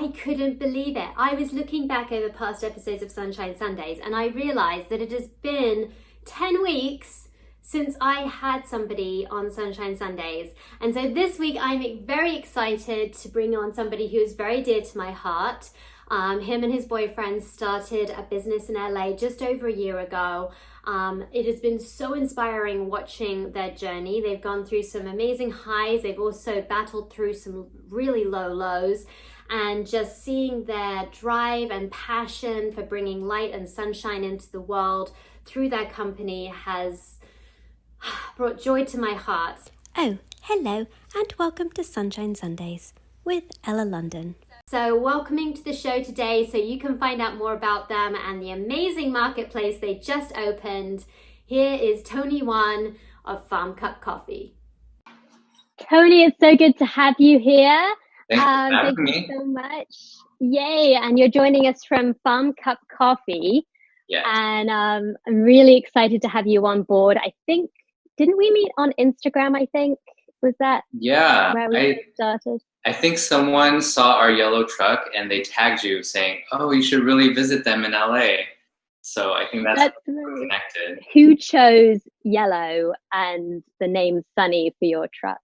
I couldn't believe it. I was looking back over past episodes of Sunshine Sundays and I realized that it has been 10 weeks since I had somebody on Sunshine Sundays. And so this week I'm very excited to bring on somebody who is very dear to my heart. Him and his boyfriend started a business in LA just over a year ago. It has been so inspiring watching their journey. They've gone through some amazing highs. They've also battled through some really low lows. And just seeing their drive and passion for bringing light and sunshine into the world through their company has brought joy to my heart. Oh, hello, and welcome to Sunshine Sundays with Ella London. So welcoming to the show today so you can find out more about them and the amazing marketplace they just opened. Here is Tony Wan of Farm Cup Coffee. Tony, it's so good to have you here. Thank you so much. Yay, and you're joining us from Farm Cup Coffee. Yes. And I'm really excited to have you on board. I think, didn't we meet on Instagram, I think? Was that where we started? I think someone saw our yellow truck and they tagged you saying, oh, you should really visit them in LA. So I think that's connected. Who chose yellow and the name Sunny for your truck?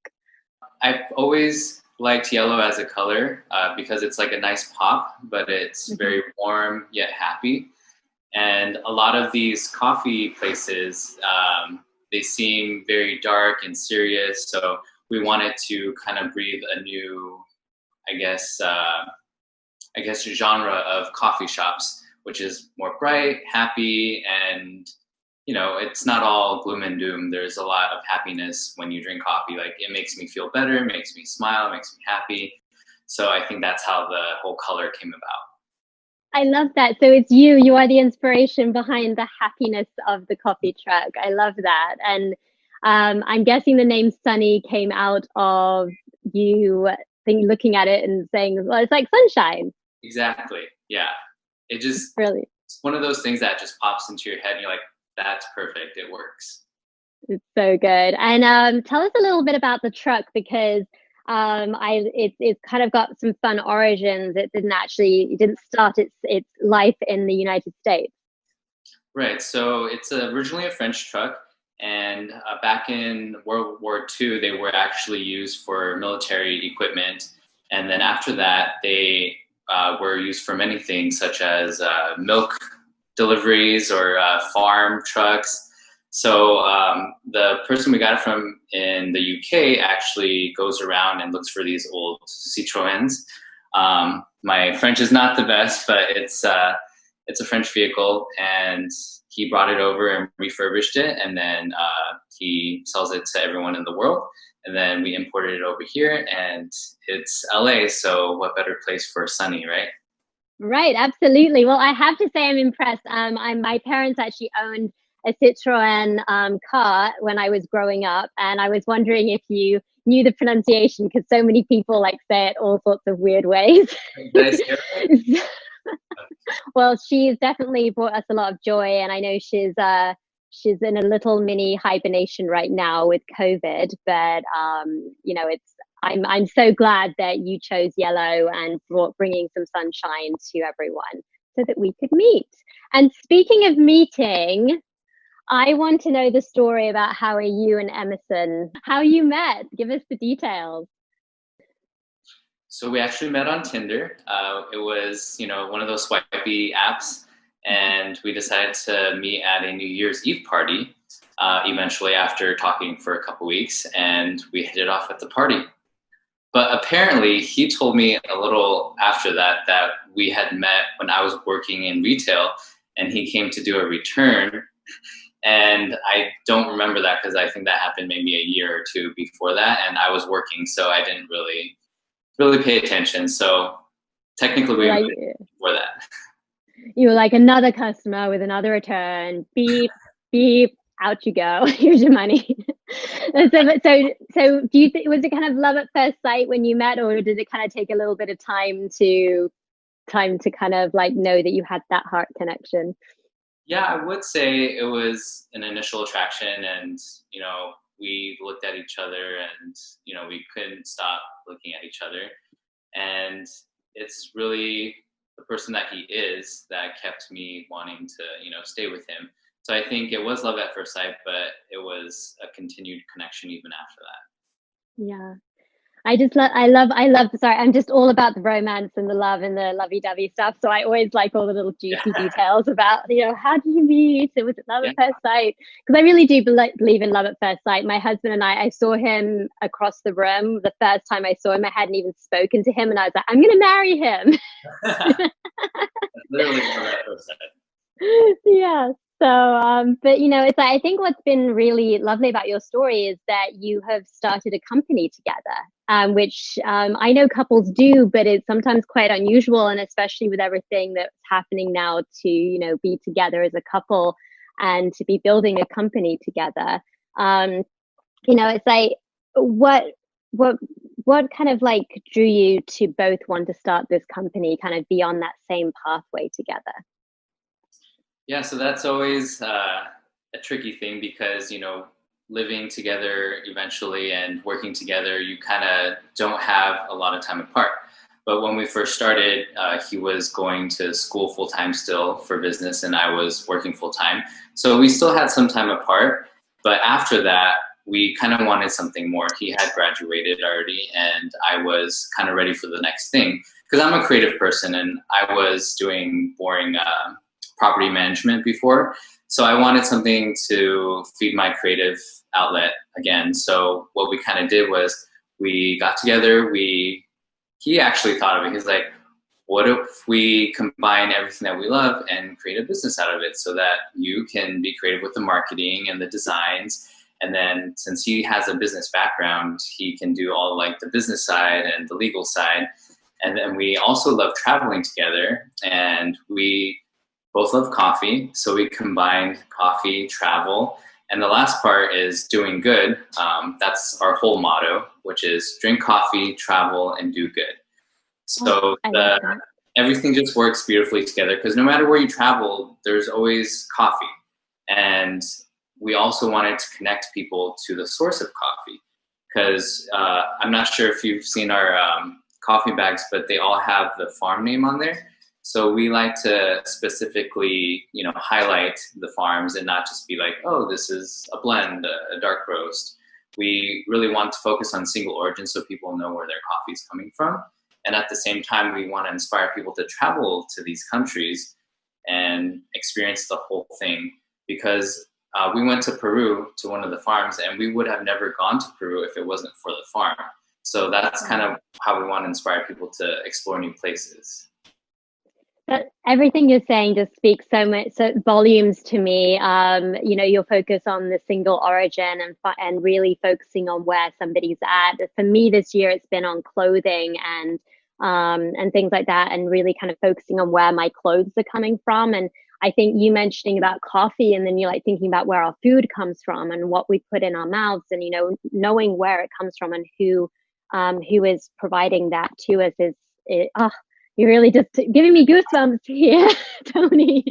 I've always liked yellow as a color because it's like a nice pop, but it's very warm yet happy. And a lot of these coffee places, they seem very dark and serious. So we wanted to kind of breathe a new, I guess genre of coffee shops, which is more bright, happy, and it's not all gloom and doom. There's a lot of happiness when you drink coffee. Like, it makes me feel better, makes me smile, makes me happy. So I think that's how the whole color came about. I love that. So it's you are the inspiration behind the happiness of the coffee truck. I love that. And I'm guessing the name Sunny came out of you looking at it and saying, well, it's like sunshine. Exactly. Yeah. It just, really, it's one of those things that just pops into your head and you're like, that's perfect. It works. It's so good. And tell us a little bit about the truck, because it's kind of got some fun origins. It didn't start its life in the United States. Right. So it's originally a French truck, and back in World War II, they were actually used for military equipment. And then after that, they were used for many things, such as milk deliveries or farm trucks. So the person we got it from in the UK actually goes around and looks for these old Citroëns. My French is not the best, but it's a French vehicle, and he brought it over and refurbished it, and then he sells it to everyone in the world. And then we imported it over here, and it's LA, so what better place for Sunny, right? Right, absolutely. Well, I have to say I'm impressed. My parents actually owned a Citroën car when I was growing up, and I was wondering if you knew the pronunciation, because so many people say it all sorts of weird ways. Well, she's definitely brought us a lot of joy, and I know she's in a little mini hibernation right now with COVID, but I'm so glad that you chose yellow and bringing some sunshine to everyone so that we could meet. And speaking of meeting, I want to know the story about how you and Emerson, how you met. Give us the details. So we actually met on Tinder. It was, one of those swipey apps, and we decided to meet at a New Year's Eve party eventually after talking for a couple weeks, and we hit it off at the party. But apparently he told me a little after that we had met when I was working in retail, and he came to do a return. And I don't remember that because I think that happened maybe a year or two before that, and I was working, so I didn't really pay attention. So technically we met before that. You were like another customer with another return. Beep, beep, out you go. Here's your money. So do you think, was it kind of love at first sight when you met, or did it kind of take a little bit of time to kind of know that you had that heart connection? Yeah, I would say it was an initial attraction, and we looked at each other, and we couldn't stop looking at each other. And it's really the person that he is that kept me wanting to, stay with him. So I think it was love at first sight, but it was a continued connection even after that. Yeah. I love, sorry, I'm just all about the romance and the love and the lovey-dovey stuff. So I always like all the little juicy Yeah. details about, how do you meet? Was it love Yeah. at first sight? Because I really do believe in love at first sight. My husband and I saw him across the room. The first time I saw him, I hadn't even spoken to him. And I was like, I'm going to marry him. Literally love at first sight. Yeah. So, but it's like, I think what's been really lovely about your story is that you have started a company together, which I know couples do, but it's sometimes quite unusual, and especially with everything that's happening now, to be together as a couple and to be building a company together. It's like what what what kind of like drew you to both want to start this company, kind of be on that same pathway together? Yeah, so that's always a tricky thing because, living together eventually and working together, you kind of don't have a lot of time apart. But when we first started, he was going to school full time still for business, and I was working full time. So we still had some time apart. But after that, we kind of wanted something more. He had graduated already, and I was kind of ready for the next thing because I'm a creative person and I was doing boring property management before. So I wanted something to feed my creative outlet again. So what we kind of did was we got together. He actually thought of it. He's like, what if we combine everything that we love and create a business out of it so that you can be creative with the marketing and the designs. And then since he has a business background, he can do all like the business side and the legal side. And then we also love traveling together, and we both love coffee. So we combined coffee, travel, and the last part is doing good. That's our whole motto, which is drink coffee, travel, and do good. So I love that. everything just works beautifully together because no matter where you travel, there's always coffee. And we also wanted to connect people to the source of coffee because I'm not sure if you've seen our coffee bags, but they all have the farm name on there. So we like to specifically, highlight the farms and not just be like, oh, this is a blend, a dark roast. We really want to focus on single origin so people know where their coffee is coming from. And at the same time, we want to inspire people to travel to these countries and experience the whole thing. Because we went to Peru to one of the farms, and we would have never gone to Peru if it wasn't for the farm. So that's kind of how we want to inspire people to explore new places. But everything you're saying just speaks so volumes to me. Your focus on the single origin and really focusing on where somebody's at. For me, this year it's been on clothing and things like that, and really kind of focusing on where my clothes are coming from. And I think you mentioning about coffee, and then you're like thinking about where our food comes from and what we put in our mouths, and knowing where it comes from and who is providing that to us you're really just giving me goosebumps here, Tony.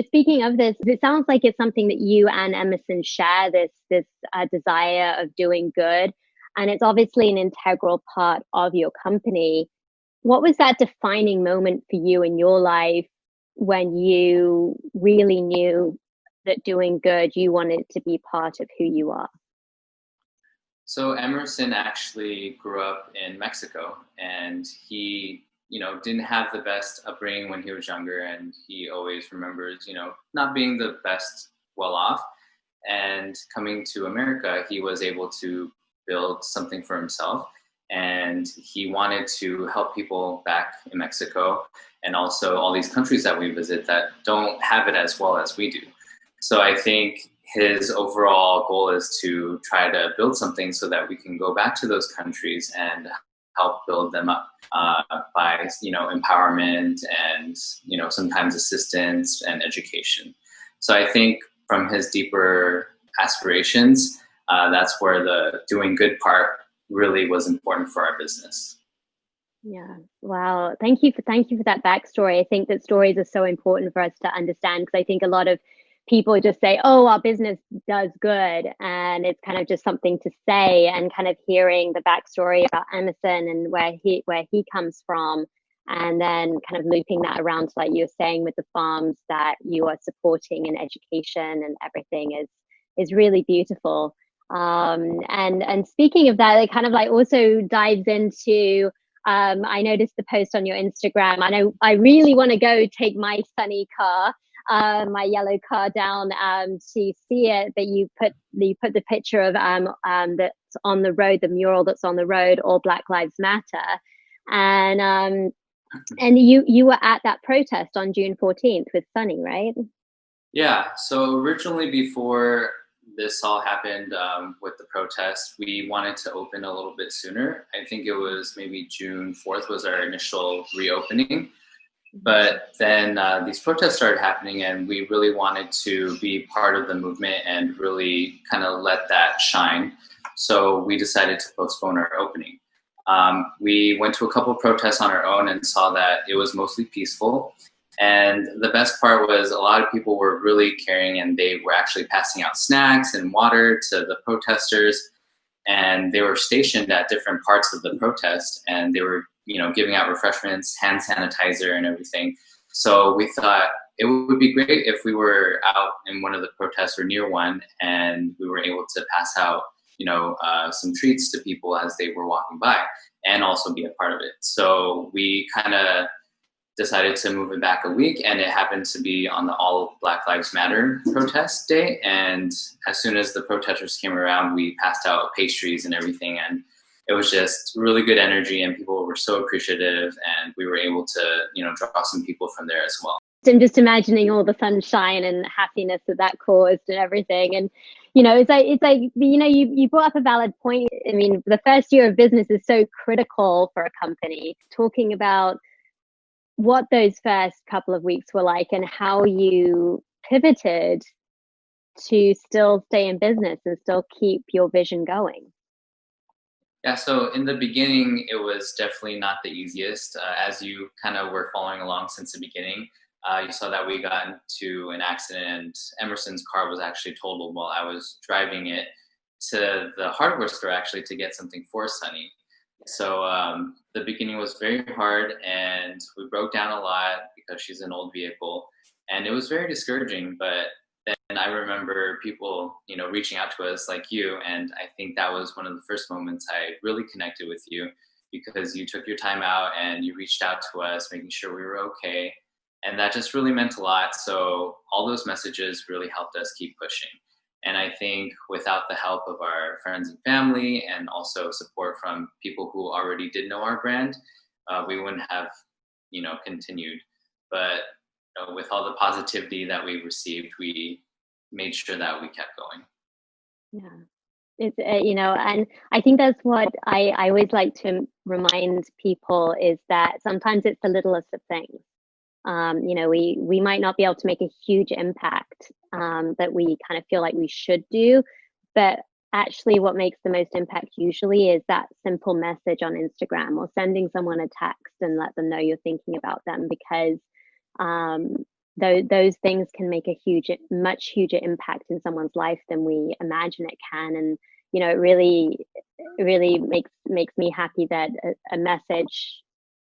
Speaking of this, it sounds like it's something that you and Emerson share, this desire of doing good, and it's obviously an integral part of your company. What was that defining moment for you in your life when you really knew that doing good, you wanted to be part of who you are? So Emerson actually grew up in Mexico, and he, didn't have the best upbringing when he was younger, and he always remembers, not being the best well off. And coming to America, he was able to build something for himself, and he wanted to help people back in Mexico and also all these countries that we visit that don't have it as well as we do. So I think his overall goal is to try to build something so that we can go back to those countries and help build them up by empowerment and sometimes assistance and education. So I think from his deeper aspirations, that's where the doing good part really was important for our business. Yeah. Wow. Thank you for that backstory. I think that stories are so important for us to understand, because I think a lot of people just say, oh, our business does good, and it's kind of just something to say, and kind of hearing the backstory about Emerson and where he comes from, and then kind of looping that around to, like you were saying, with the farms that you are supporting in education and everything is really beautiful. And speaking of that, it kind of like also dives into, I noticed the post on your Instagram. I know I really want to go take my sunny car, my yellow car down to see it. But you put the picture of that's on the road, the mural that's on the road, All Black Lives Matter, and you were at that protest on June 14th with Sunny, right? Yeah. So originally, before this all happened with the protest, we wanted to open a little bit sooner. I think it was maybe June 4th was our initial reopening. But then these protests started happening, and we really wanted to be part of the movement and really kind of let that shine. So we decided to postpone our opening. We went to a couple of protests on our own and saw that it was mostly peaceful. And the best part was a lot of people were really caring, and they were actually passing out snacks and water to the protesters. And they were stationed at different parts of the protest, and they were, giving out refreshments, hand sanitizer, and everything. So we thought it would be great if we were out in one of the protests or near one, and we were able to pass out, some treats to people as they were walking by, and also be a part of it. So we kind of decided to move it back a week, and it happened to be on the All Black Lives Matter protest day. And as soon as the protesters came around, we passed out pastries and everything, and it was just really good energy, and people were so appreciative, and we were able to, draw some people from there as well. I'm just imagining all the sunshine and happiness that caused and everything. And, it's like, you brought up a valid point. I mean, the first year of business is so critical for a company. Talking about what those first couple of weeks were like and how you pivoted to still stay in business and still keep your vision going. Yeah, so in the beginning, it was definitely not the easiest. As you kind of were following along since the beginning, you saw that we got into an accident, and Emerson's car was actually totaled while I was driving it to the hardware store actually to get something for Sunny. So the beginning was very hard, and we broke down a lot because she's an old vehicle, and it was very discouraging. But then I remember people, reaching out to us like you, and I think that was one of the first moments I really connected with you, because you took your time out and you reached out to us, making sure we were okay, and that just really meant a lot. So all those messages really helped us keep pushing. And I think without the help of our friends and family, and also support from people who already did know our brand, we wouldn't have, continued. But with all the positivity that we received, we made sure that we kept going. Yeah, it's and I think that's what I always like to remind people, is that sometimes it's the littlest of things. We might not be able to make a huge impact that we kind of feel like we should do, but actually what makes the most impact usually is that simple message on Instagram, or sending someone a text and let them know you're thinking about them, because those things can make a much huger impact in someone's life than we imagine it can. And it really makes me happy that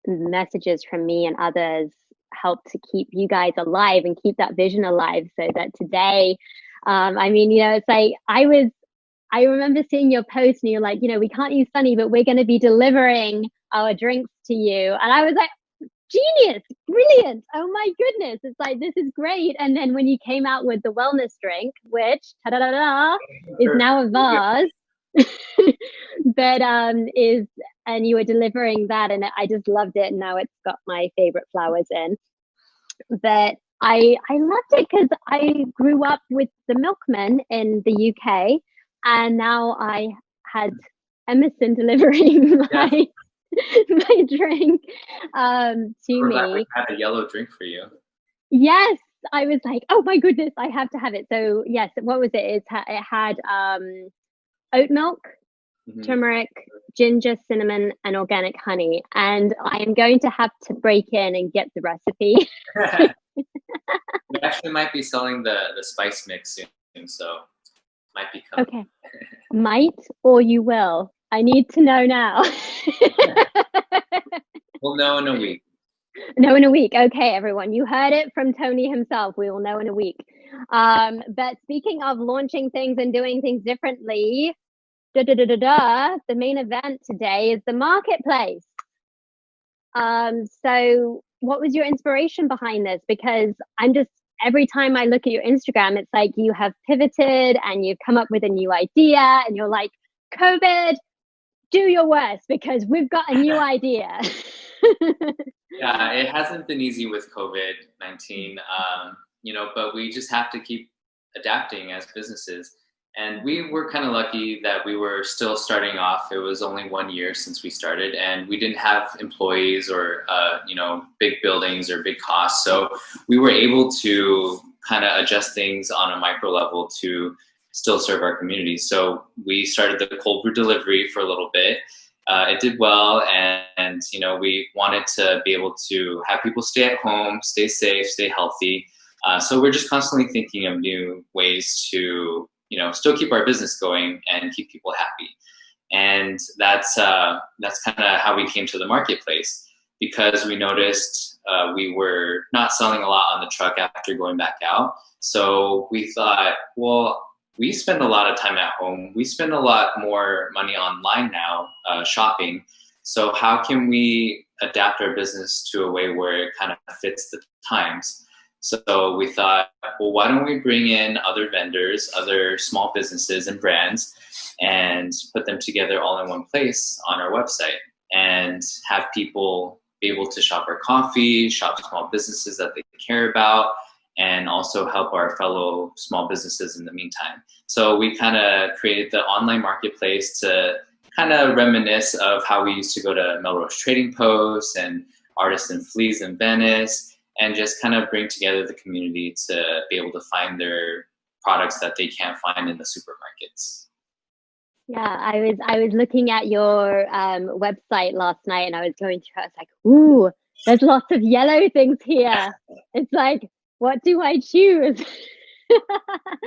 messages from me and others help to keep you guys alive and keep that vision alive, so that today, it's like I remember seeing your post, and you're like, we can't use Sunny, but we're going to be delivering our drinks to you. And I was like, genius, brilliant. Oh my goodness. It's like, this is great. And then when you came out with the wellness drink, which is now a vase, but and you were delivering that, and I just loved it. And now it's got my favorite flowers in. But I loved it because I grew up with the milkman in the UK, and now I had Emerson delivering my drink to me. We had a yellow drink for you. Yes, I was like, oh my goodness, I have to have it. So yes, what was it? It had oat milk, turmeric, ginger, cinnamon, and organic honey. And I am going to have to break in and get the recipe We actually might be selling the spice mix soon, so might be coming. Okay. Might or you will? I need to know now. We'll know in a week. Know in a week. Okay, everyone. You heard it from Tony himself. We will know in a week. But speaking of launching things and doing things differently, the main event today is the marketplace. So what was your inspiration behind this? Because every time I look at your Instagram, it's like you have pivoted and you've come up with a new idea and you're like, COVID, do your worst because we've got a new idea. Yeah, it hasn't been easy with COVID-19, but we just have to keep adapting as businesses. And we were kind of lucky that we were still starting off. It was only 1 year since we started, and we didn't have employees or big buildings or big costs. So we were able to kind of adjust things on a micro level to still serve our community. So we started the cold brew delivery for a little bit. It did well, and we wanted to be able to have people stay at home, stay safe, stay healthy. So we're just constantly thinking of new ways to still keep our business going and keep people happy. And that's kind of how we came to the marketplace, because we noticed we were not selling a lot on the truck after going back out. So we thought, well, we spend a lot of time at home. We spend a lot more money online now, shopping. So how can we adapt our business to a way where it kind of fits the times? So we thought, well, why don't we bring in other vendors, other small businesses and brands, and put them together all in one place on our website, and have people be able to shop our coffee, shop small businesses that they care about, and also help our fellow small businesses in the meantime. So we kind of created the online marketplace to kind of reminisce of how we used to go to Melrose Trading Post and Artisan Fleas in Venice, and just kind of bring together the community to be able to find their products that they can't find in the supermarkets. Yeah, I was looking at your website last night, and I was going through. I was like, "Ooh, there's lots of yellow things here." It's like, what do I choose?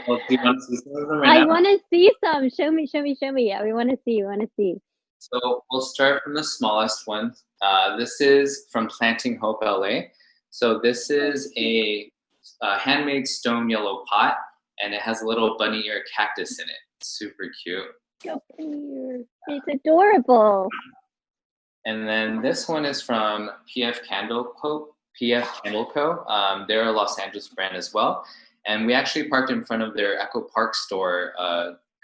Well, do you want to see some of them right I now? want to see some. Show me. Yeah, we want to see. So we'll start from the smallest one. This is from Planting Hope LA. So this is a handmade stone yellow pot, and it has a little bunny ear cactus in it. Super cute. Go here. It's adorable. And then this one is from PF Candle Co. They're a Los Angeles brand as well. And we actually parked in front of their Echo Park store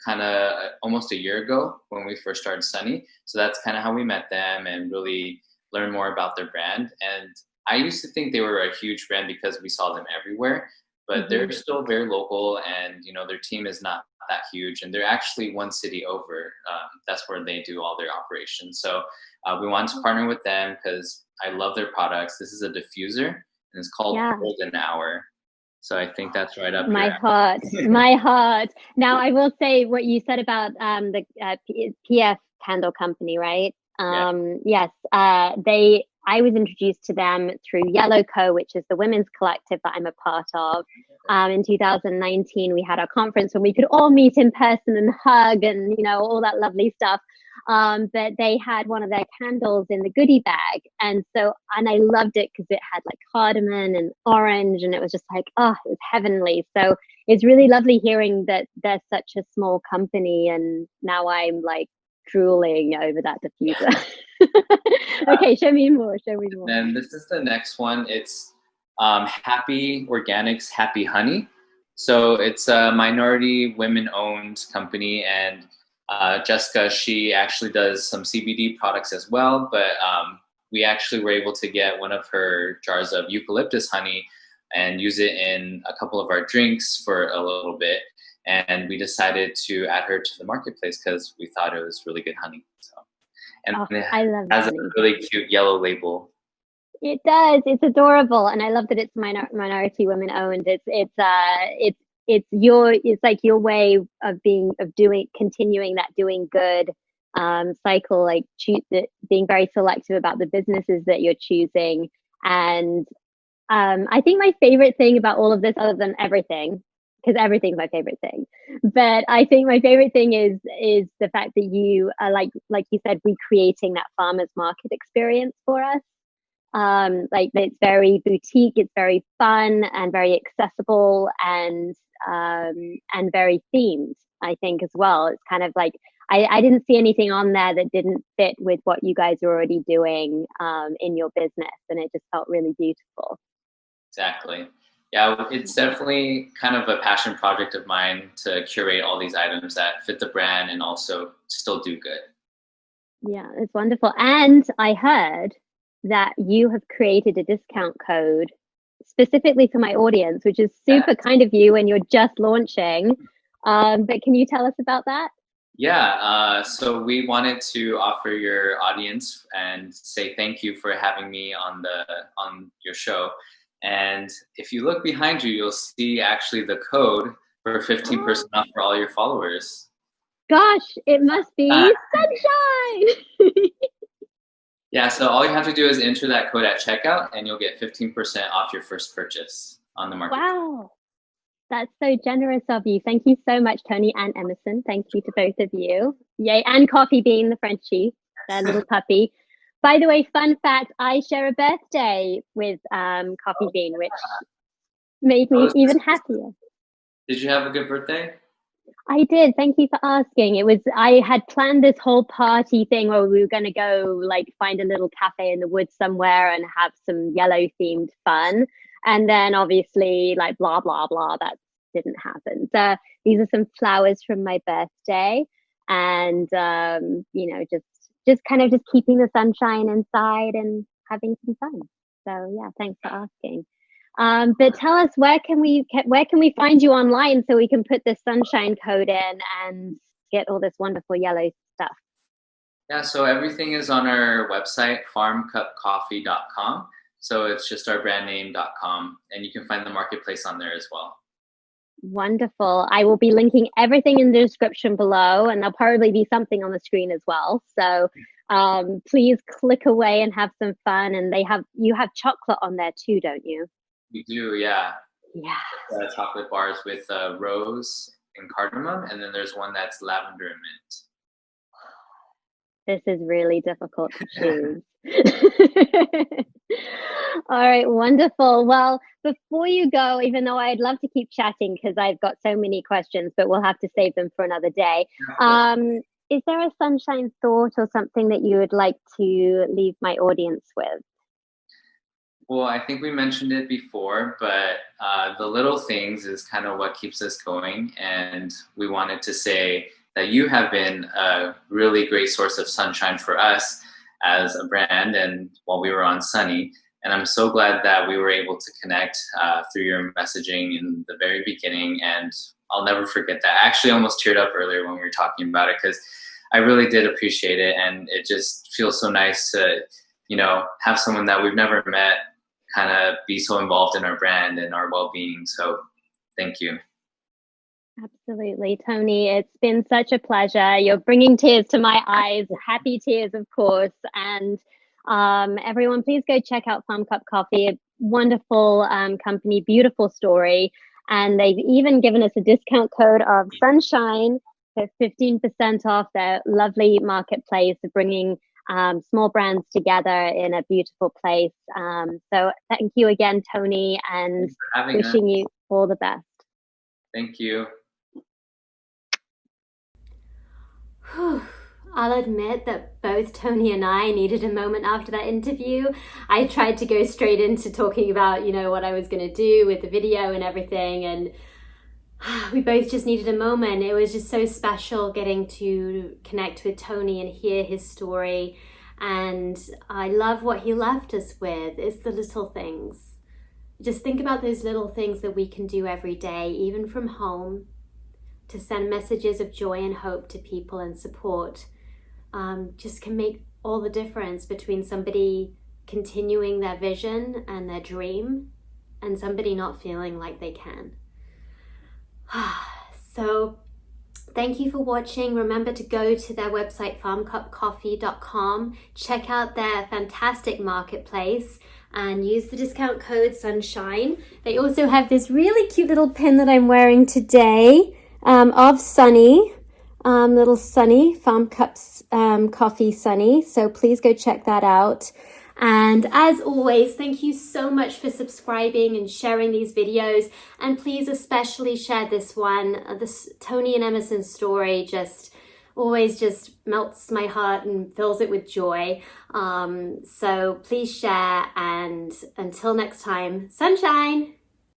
kind of almost a year ago when we first started Sunny. So that's kind of how we met them and really learned more about their brand. And I used to think they were a huge brand because we saw them everywhere, but they're still very local, and their team is not that huge, and they're actually one city over. That's where they do all their operations. So we wanted to partner with them because I love their products. This is a diffuser, and it's called Golden Hour. So I think that's right up my your heart. My heart. Now I will say what you said about the PF Candle Company, right? Yes, I was introduced to them through Yellow Co, which is the women's collective that I'm a part of. In 2019, we had our conference when we could all meet in person and hug and all that lovely stuff. But they had one of their candles in the goodie bag, and I loved it because it had like cardamom and orange, and it was just like, it was heavenly. So it's really lovely hearing that they're such a small company, and now I'm like drooling over that diffuser. Okay, show me more. And this is the next one. It's Happy Organics Happy Honey. So it's a minority women-owned company, and Jessica, she actually does some CBD products as well, but we actually were able to get one of her jars of eucalyptus honey and use it in a couple of our drinks for a little bit. And we decided to add her to the marketplace because we thought it was really good honey. So, and it has a really cute yellow label. It does. It's adorable, and I love that it's minority women owned. It's like your way of continuing that doing good cycle, like being very selective about the businesses that you're choosing, and I think my favorite thing about all of this, other than everything, because everything's my favorite thing, but I think my favorite thing is the fact that you are like you said, recreating that farmers market experience for us. Like it's very boutique, it's very fun and very accessible and very themed, I think, as well. It's kind of like I didn't see anything on there that didn't fit with what you guys are already doing in your business, and it just felt really beautiful. Exactly. Yeah, it's definitely kind of a passion project of mine to curate all these items that fit the brand and also still do good. Yeah, it's wonderful. And I heard that you have created a discount code specifically for my audience, which is super kind of you when you're just launching. But can you tell us about that? Yeah, so we wanted to offer your audience and say thank you for having me on your show. And if you look behind you, you'll see actually the code for 15% off for all your followers. Gosh, it must be sunshine. Yeah, so all you have to do is enter that code at checkout and you'll get 15% off your first purchase on the market. Wow. That's so generous of you. Thank you so much, Tony and Emerson. Thank you to both of you. Yay. And Coffee Bean, the Frenchie, their little puppy. By the way, fun fact, I share a birthday with Coffee Bean, which made me even happier. Did you have a good birthday? I did. Thank you for asking. I had planned this whole party thing where we were going to go like find a little cafe in the woods somewhere and have some yellow themed fun. And then obviously like blah, blah, blah, that didn't happen. So these are some flowers from my birthday and, just kind of just keeping the sunshine inside and having some fun. So yeah, thanks for asking. But tell us, where can we find you online so we can put this sunshine code in and get all this wonderful yellow stuff? Yeah, so everything is on our website, farmcupcoffee.com. So it's just our brand name.com, and you can find the marketplace on there as well. Wonderful. I will be linking everything in the description below, and there'll probably be something on the screen as well. So please click away and have some fun. And you have chocolate on there too, don't you? We do, yeah. Yeah. Chocolate bars with rose and cardamom, and then there's one that's lavender and This mint. is really difficult to choose. All right, wonderful. Well, before you go, even though I'd love to keep chatting because I've got so many questions, but we'll have to save them for another day. Is there a sunshine thought or something that you would like to leave my audience with? Well, I think we mentioned it before, but the little things is kind of what keeps us going. And we wanted to say that you have been a really great source of sunshine for us as a brand and while we were on Sunny. And I'm so glad that we were able to connect through your messaging in the very beginning. And I'll never forget that. I actually almost teared up earlier when we were talking about it because I really did appreciate it. And it just feels so nice to, have someone that we've never met kind of be so involved in our brand and our well-being. So thank you. Absolutely, Tony. It's been such a pleasure. You're bringing tears to my eyes, happy tears, of course. And everyone, please go check out Farm Cup Coffee. A wonderful company, beautiful story. And they've even given us a discount code of Sunshine for 15% off their lovely marketplace, bringing small brands together in a beautiful place. So thank you again, Tony, and wishing you all the best. Thank you. I'll admit that both Tony and I needed a moment after that interview. I tried to go straight into talking about, what I was going to do with the video and everything. And we both just needed a moment. It was just so special getting to connect with Tony and hear his story. And I love what he left us with. It's the little things. Just think about those little things that we can do every day, even from home, to send messages of joy and hope to people and support. Just can make all the difference between somebody continuing their vision and their dream and somebody not feeling like they can. So thank you for watching. Remember to go to their website, farmcupcoffee.com. Check out their fantastic marketplace. and use the discount code Sunshine. They also have this really cute little pin that I'm wearing today of Sunny, little Sunny, Farm Cups Coffee Sunny. So please go check that out. And as always, thank you so much for subscribing and sharing these videos. And please especially share this one. This Tony and Emerson story always just melts my heart and fills it with joy. So please share, and until next time, sunshine!